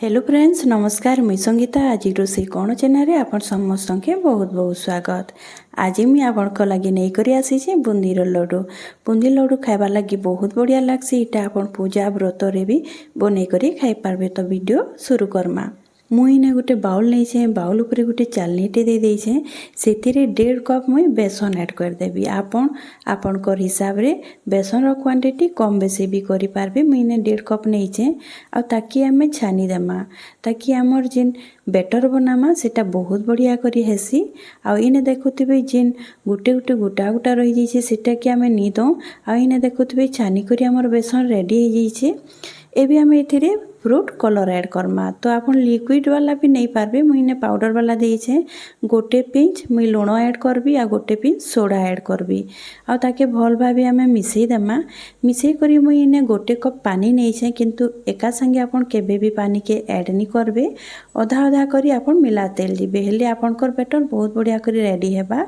Hello friends नमस्कार मुई संगीता आज रोषे कौन चैनल आपण समस्त के बहुत बहुत स्वागत। आज मुझे आपण लगी नहीं करी आसी बुंदीर लड्डू। बुंदी लड्डू खाइबा लगी बहुत बढ़िया लगसी। इटा आपण पूजा व्रत रे भी बनै करी खाई पारबे। तो वीडियो शुरू करमा। मुझे गोटे बाउल नहीं बाउल उपर गोटे चालनीटे दे देछे से 1.5 कप मुई बेसन ऐड करदेवी। आपणकर हिसाब रे बेसन क्वांटिटी कम बेसी भी करि पारबे। मुझे 1.5 कप नहीं आ ताकि आमे छानी देमा ताकि आमर जिन बेटर बनामा सेटा बहुत बढ़िया करी हेसी। आ इने देखुथिबे जिन गुटे गुटे गोटा गोटा रही जाइछे सेटा कि आमे नी दो। आ इने देखुथिबे छानी करी आमर बेसन रेडी हो जाइछे। एबे आमे एथिरे फ्रूट कलर ऐड करमा। तो आप लिक्विड वाला भी नहीं पारबे। मुझे पाउडर वाला देछे गोटे पिंच मुई लुण ऐड करबी आ गोटे पिंच सोडा ऐड करबी आ ताके भल भाबे आमे मिसई देमा। मिसई करी मुई इने गोटे कप पानी नेछे किंतु एका संगे आपन केबे भी पानी के ऐड नहीं करबे। अधा अधा करी आपन मिला तेल दिबे हेले आपनकर बेटर बहुत बढ़िया करी रेडी हेबा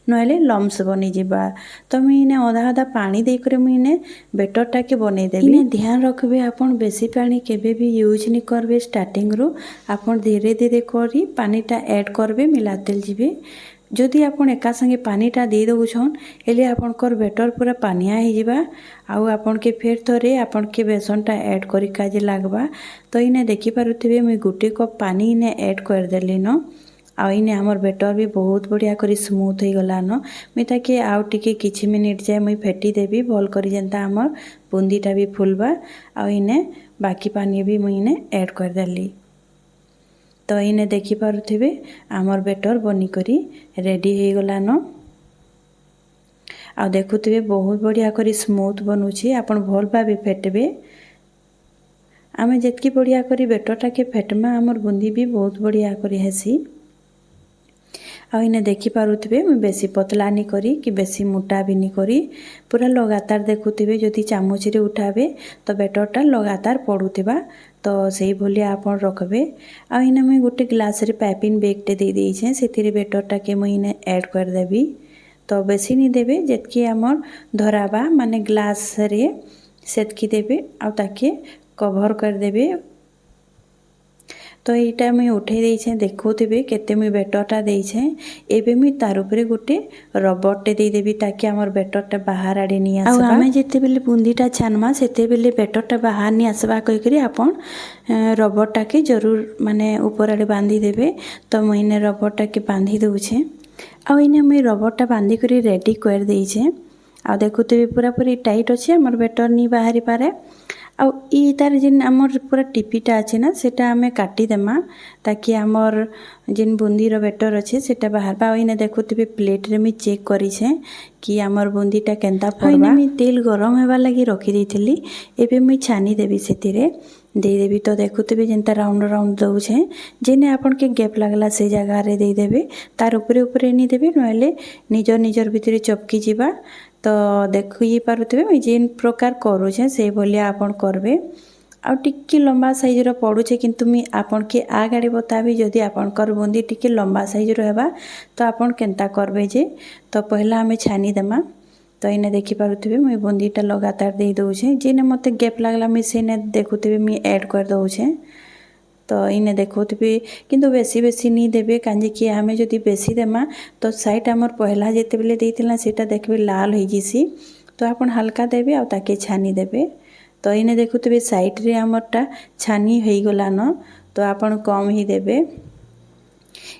नहले लम्स बनी जिबा। तो मुई इने अधा अधा पानी दे करे मुई इने बेटरटा के बनै देबी। इने ध्यान रखबे आपन बेसी पानी केबे भी यूज नहीं करबे। स्टार्टिंग रू आपन धीरे धीरे करी पानीटा ऐड करबे मिलातेल जीबे। जदि आपन एका संगे पानीटा दे दउछन हेले आपनकर बेटर पूरा पानिया हो जिबा आउ आपन के फेर थरे आपन के बेसनटा ऐड करी काजे लागबा। तो इने देखि पारुथिबे मुई गोटे कप पानी इने ऐड कर देली न आ इने हमर बेटर भी बहुत बढ़िया करी स्मूथ हो गला न। मुई ताके आउ टिके किछि मिनिट जाए मुई फेटी देबी भल करी जेंता हमर बुंदीटा भी फुलबा। आ इने बाकी पानी भी मुई इने ऐड कर देली। तो इने देखि पारुथिबे हमर बेटर बनी करी रेडी हो गला न। आ देखुथिबे बहुत बढ़िया करी स्मूथ बनुछि। आपन भल भाबे फेटबे। आमे जेतकी बढ़िया करी बेटरटा के फेटमा हमर बुंदी भी बहुत बढ़िया करी हेसी। आ इने देखि पारुथिबे मैं बेसी पतला नहीं करी कि बेसी मोटा भी नहीं करी पूरा लगातार देखुथिबे। जदि चामच रे उठाबे तो बेटरटा लगातार पड़ुथिबा तो सही भलिया आपन रखबे। आ इने मैं गोटे ग्लास रे पाइपिंग बैगटे दे देइछे सेथिरे बेटरटा के मुई इने ऐड कर देबी। तो बेसी नहीं देबे जेतकी हमर धराबा माने ग्लास रे सेतकी देबे आ ताके कवर कर देबे। तो यहाँ मुझे उठे देछे देखुथिबे केते मुई बेटरटा देछे। एबे मुई तार उपरे गोटे रबरटे दे देबी ताकि हमर बेटरटा बाहर आडे नहीं आसबा। आमे जेते बेले बुंदीटा छानमा सेते बेले बेटरटा बाहर नहीं आसबा कहि करी आपन रबरटा के जरूर माने ऊपर आडे बांधी देबे। तो मुई ने रबरटा के बांधी दउछे आ इने मुई रबरटा बांधी करी रेडी कर देछे। आ देखुथिबे पूरा पूरी टाइट अछि हमर बेटर नहीं बाहरी पारे। आ तार जिन आमर पूरा टिपीटा अच्छे ना सेटा आमे काटी देमा ताकि आमर जिन बुंदीर बेटर अच्छे सेटा बाहर पा। इने देखुथिबे प्लेट रे मी चेक करिछे कि आमर बुंदीटा केनता पड़बा। मी तेल गरम हेबा लगी रखी देथिली। एबे मी छानी देबी सेतिरे दे देबी। तो देखुथिबे जेंता राउंड राउंड दउछे जेने आपन के गैप लागला से जगह रे दे देबे। तार ऊपरे ऊपरे नहीं देबे नहले निजर निजर भितरे चपकी जिबा। तो देखि पारुथिबे मुई जेन प्रकार करूछे से भलिया आपन करबे। आ टिके लंबा साइज रो पड़ुछे किंतु मी आपन के आ गाड़ी बताबी जदि आपन कर बुंदी टिके लंबा साइज रो हेबा तो आपन केनता करबे जे। तो पहला हमें छानी देमा। तो इने देखि पारुथिबे मुई बुंदीटा लगातार दे दउछे जेने मते गैप लागला मी सेने देखुथिबे मी ऐड कर दउछे। तो इने देखुथिबे किंतु बेसी बेसी नहीं देबे कांजे कि हमें जदि बेसी देमा तो साइड हमर पहला जेते बेले देथिला सेटा देखबे लाल हो जिसी। तो आपन हल्का देबे आ ताके छानी देबे। तो इने देखुथिबे साइड रे हमरटा छानी हो गला न। तो आपन कम ही देबे।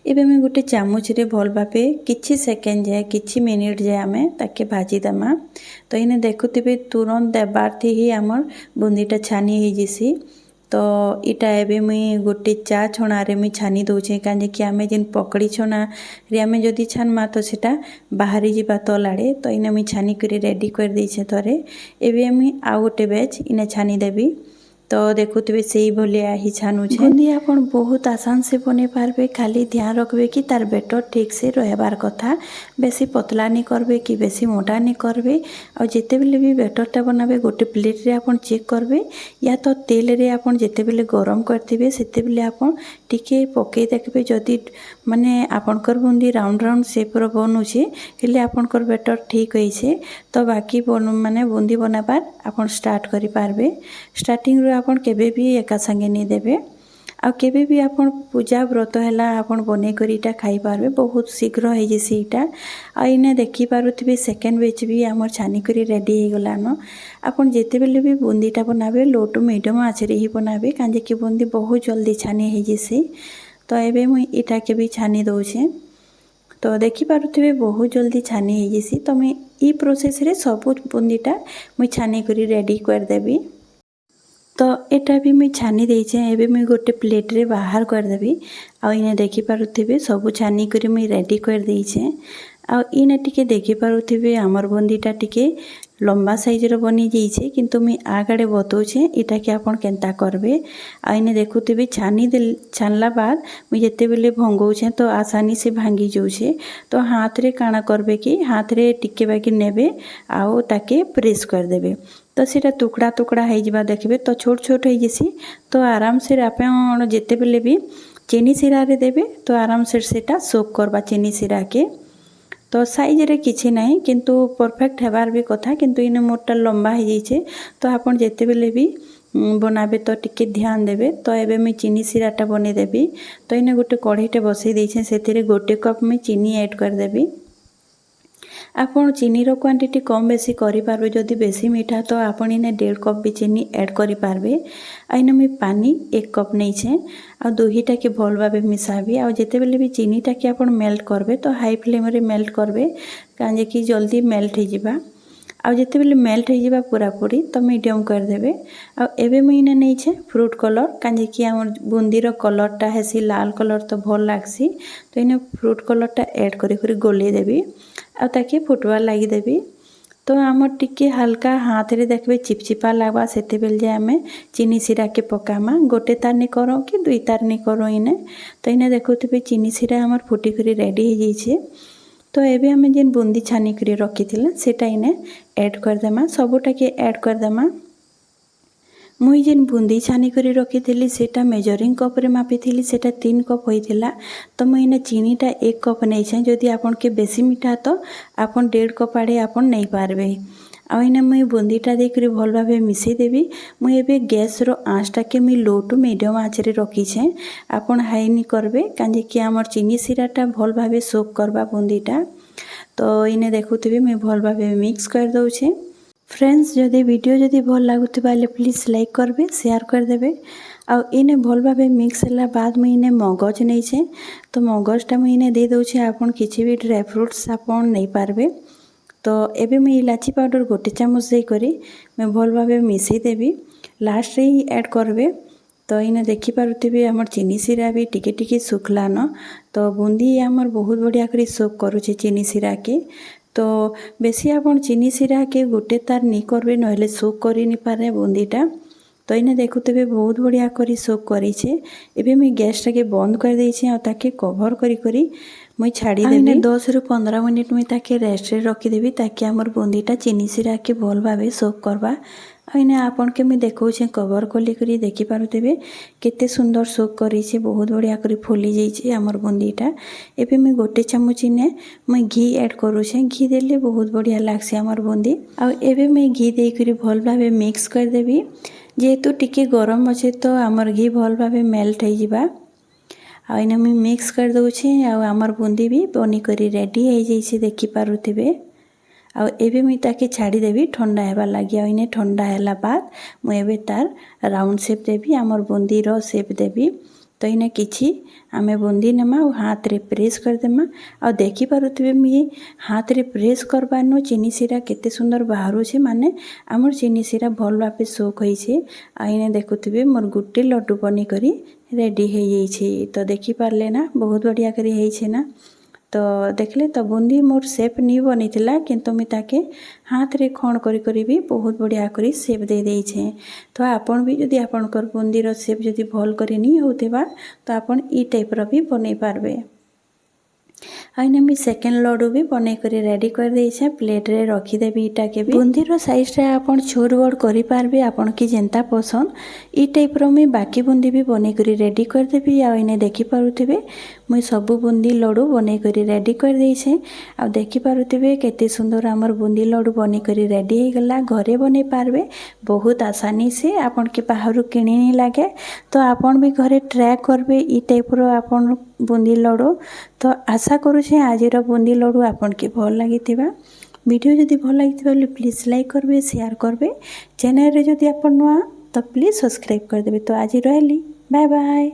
एबे मैं गोटे चामच रे भल भाबे किछि सेकेंड जाए किछि मिनिट जाए आमे ताके भाजी देमा। तो इने देखुथिबे तुरंत देबार थी ही हमर बुंदीटा छानी हो जिसी। तो इटा एबे मुई गोटे चा छणा रे मुई छानी दउछे कांजे कि आमे जिन पकड़ी छणा रे आमे जदि छानमा तो सेटा बाहरी जिबा तल आडे। तो इने मुई छानी करी रेडी कर देइछे थरे। एबे मुई आ गोटे बैच इने छानी देबी। तो देखुथिबे सेही भलिया ही छानुछे। बुंदी आपन बहुत आसान से बने पारबे खाली ध्यान रखबे कि तार बेटर ठीक से रहबार कथा। बेसी पतला नहीं करबे कि बेसी मोटा नहीं करबे। आ जेते बेले भी बेटरटा बनाबे गोटे प्लेट रे आपन चेक करबे या तो तेल रे आपन जेते बेले गरम करथिबे सेते बेले आपन टिके पके देखबे जदि माने आपनकर बुंदी राउंड राउंड शेप रो बनुछे हेले आपनकर बेटर ठीक होइछे। तो बाकी माने बुंदी बनाबार आपन स्टार्ट करि पारबे। स्टार्टिंग रो आपन केबे भी एका संगे नहीं देबे। आ केबे भी आपण पूजा व्रत हैला आपण बने करी इटा खाई पारबे बहुत शीघ्र हो जैसे इटा आ इने देखि पारुथिबे सेकेंड बैच भी हमर छानी करी रेडी हो गलानो आपण जेते बेले भी बुंदीटा बनाबे लो टू मीडियम आँच रे ही बनाबे कांजे कि बुंदी बहुत जल्दी छानी हो जैसे तो एबे मुई इटा के भी छानी दउछे तो देखि पारुथिबे बहुत जल्दी छानी हो जैसी तो मैं ई प्रोसेस रे सब बुंदीटा मुई छानी करी रेडी कर देबी तो एटा भी मुई छानी देछे एबे मुई गोटे प्लेट रे बाहर कर देबी आ इने देखि पारुथिबे सब छानी करी मुई रेडी कर देछे आ इने टिके देखि पारुथिबे हमर बुंदीटा टिके लंबा साइज रो बनी जाइछे किंतु मुई आगडे बतौछे इटा के आपण केनता करबे आ इने देखुथिबे छानला बाद मुई जेते बेले भंगौछे तो आसानी से भांगी जाउछे तो हाथ रे काना करबे कि हाथ रे टिके बाकी नेबे आउ ताके प्रेस कर देबे तो सेटा टुकड़ा टुकड़ा हो जावा देखबे तो छोट छोट हो जैसी तो आराम से आपण जेते बेले भी चीनी सिरा रे देबे तो आराम से सेटा सोक करबा चीनी सिरा के तो साइज रे किछि नाही किंतु परफेक्ट हेबार भी कथा किंतु इने मोटा लंबा हो जाइछे तो आपण जेते बेले भी बनाबे तो टिके ध्यान देबे तो एबे मैं चीनी सिराटा बने देबी तो इने गोटे कढ़ईटे बसई देछे सेतिरे गोटे कप में चीनी ऐड कर देबी आपण चीनी रो क्वांटिटी कम बेसी करि पारबे जदि बेसी मीठा तो आपण इने 1.5 कप भी चीनी ऐड करि पारबे आइने मैं पानी 1 कप नै छे आ दुहीटा के भल भाबे मिसाबी आ जेते बेले भी चीनीटा के आपण मेल्ट करबे तो हाई फ्लेम रे मेल्ट करबे काजे कि जल्दी मेल्ट हो जिबा आ जेते बेले मेल्ट हो जिबा पूरा पूरी तो मीडियम कर देबे आ एबे मैं इने नै छे फ्रूट कलर काजे कि हमर बुंदी रो कलरटा हेसी लाल कलर तो भल लागसी तो इने फ्रूट कलरटा ऐड करि करि गोले देबी आ ताके फुटवा लगी देबी तो आम टिके हल्का हाथ रे देखबे चिपचिपा लागबा सेते बेल जे आमे चीनी सिरा के पकामा गोटे तार नि करो कि दुई तार नि करो इने तो इने देखुथिबे चीनी सिरा हमर फुटी करी रेडी हो जाइछे तो एबे आमे जेन बुंदी छानी करी रखिथिला सेटा इने ऐड कर देमा सबुटा के ऐड कर देमा मुई जेन बुंदी छानी करी रखिथिली सेटा मेजरिंग कप रे मापिथिली सेटा 3 कप होइथिला तो मुई इने चीनीटा 1 कप नै छै जदि आपन के बेसी मीठा तो आपन 1.5 कप आड़े आपन नै पारबे आ इने मुई बुंदीटा दे करी भल भाबे मिसै देबी मुई एबे गैस रो आँचटा के मुई लो टू मीडियम आँच रे रखी छै आपन हाई नि करबे काजे कि हमर चीनी सिराटा भल भाबे सोक करबा बुंदीटा तो इने देखुथिबे मुई भल भाबे मिक्स कर दउ छै फ्रेंड्स जदि वीडियो जदि भल लागुथिबा ले प्लीज लाइक करबे शेयर कर देबे आ इने भल भाबे मिक्स होला बाद में इने मगज नै छै तो मगजटा मुई इने दे दउ छै आपन किछि भी ड्राई फ्रूट्स आपन नै पारबे तो एबे मुई इलाची पाउडर गोटे चामच दे करी मैं भल भाबे मिसै देबी लास्ट रे ही ऐड करबे तो इने देखि पारुथिबे हमर चीनी सिरा भी टिके टिके सुखला न तो बुंदी हमर बहुत बढ़िया करी सोक करू छै चीनी सिरा के तो बेसी आपन चीनी सिरा के गोटे तार नि करबे नहले सोक करि नि पारे बुंदीटा तो इने देखुथिबे बहुत बढ़िया करी सोक करी छे एबे मैं गैस टाके बंद कर देइ छे आ ताके कवर करी करी मुई छाड़ी देबी 10 रु 15 मिनिट में ताके रेस्ट रे रखी देबी ताकि हमर बुंदीटा चीनी सिरा के भल भाबे सोक करबा आइने आपन के मैं देखौ छे कवर खोली करी देखि पारुथिबे केते सुंदर सोक करी छे बहुत बढ़िया करी फुली जाई छे हमर बुंदीटा एबे मैं गोटे चामच ने मैं घी ऐड करू छे घी देले बहुत बढ़िया लागसे हमर बुंदी आ एबे मैं घी दे करी भल भाबे मिक्स कर देबी जेहेतु टिके गरम अच्छे तो हमर घी भल भाबे मेल्ट हो जिबा आ इने मैं मिक्स कर दउ छे आ हमर बुंदी भी बनी करी रेडी हो जाई छे देखि पारुथिबे आ एबे मुई ताके छाड़ी देबी ठंडा हेबा लागि आ इने ठंडा हैला बाद मुई एबे तार राउंड शेप देबी हमर बुंदी रो शेप देबी तो इने किछि आमे बुंदी नेमा और हाथ रे प्रेस कर देमा आ देखि पारुथिबे मुई हाथ रे प्रेस करबानो चीनी सिरा केते सुंदर बाहरु छे माने हमर चीनी सिरा भल भाबे सोक होई छे आ इने देखुथिबे मोर गुट्टे लड्डू बनी करी रेडी हो जाई छे तो देखि पारले ना बहुत बढ़िया करी होई छे ना तो देखले तो बुंदी मोर शेप नी बनी थिला किंतु मी ताके हाथ रे खण करी करी भी बहुत बढ़िया करी शेप दे देई छे तो आपन भी जदि आपन कर बुंदी रो शेप जदि भल करी नी होतेबा तो आपन ई टाइप रो भी बनै पारबे आइने मुझे सेकेंड लड्डू भी बनै कर रेडी कर देछे प्लेट रे रखीदेवी इटा के भी बुंदीर साइज रे आपन छोट बड़ करि पारबे आपन की जेंता पसंद ई टाइप रो मुझे बाकी बुंदी भी बनै कर रेडी कर देबी आइने देखि पारुथिबे मुझे सब बुंदी लड्डू बनै कर रेडी कर देछे आ देखि पारुथिबे केते सुंदर हमर बुंदी लड्डू बनै कर रेडी हे गला घरे बनै पारबे बहुत आसानी से आपन के बाहर किणी नहीं लागे तो आपन भी घरे ट्राई करबे ई टाइप रो आपन बुंदी लड्डू तो आशा करुछे आज बुंदी लड्डू आपन के भल लगी वीडियो जदि भल लगी प्लीज लाइक करबे शेयर करबे चैनल रे जदि आपन नुआ तो प्लीज सब्सक्राइब कर देबे तो आज रहली बाय बाय।